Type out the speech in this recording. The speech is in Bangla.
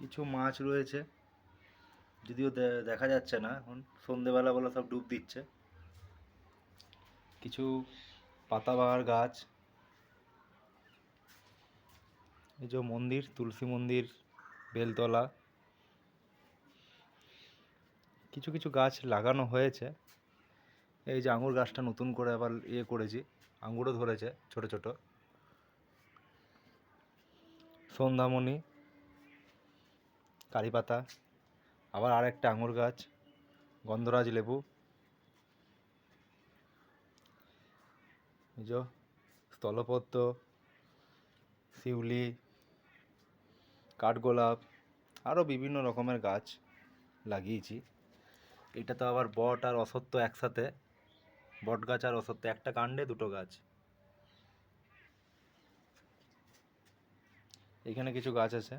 কিছু মাছ রয়েছে, যদিও দেখা যাচ্ছে না এখন, সন্ধেবেলা বলে সব ডুব দিচ্ছে। কিছু পাতাবাহার গাছ, এই যে মন্দির, তুলসী মন্দির, বেলতলা। কিছু কিছু গাছ লাগানো হয়েছে। এই যে আঙুর গাছটা নতুন করে আবার করেছি, আঙুরও ধরেছে ছোট ছোট। সন্ধ্যামণি, কারিপাতা, আবার আরেকটা আঙুর গাছ, গন্ধরাজ লেবু, এই যে স্থলপদ্ম, শিউলি, কাঠগোলাপ, আরও বিভিন্ন রকমের গাছ লাগিয়েছি। এটা তো আবার বট আর অশ্বত্থ একসাথে, বট গাছ আর অশ্বত্থ, একটা কাণ্ডে দুটো গাছ। এখানে কিছু গাছ আছে।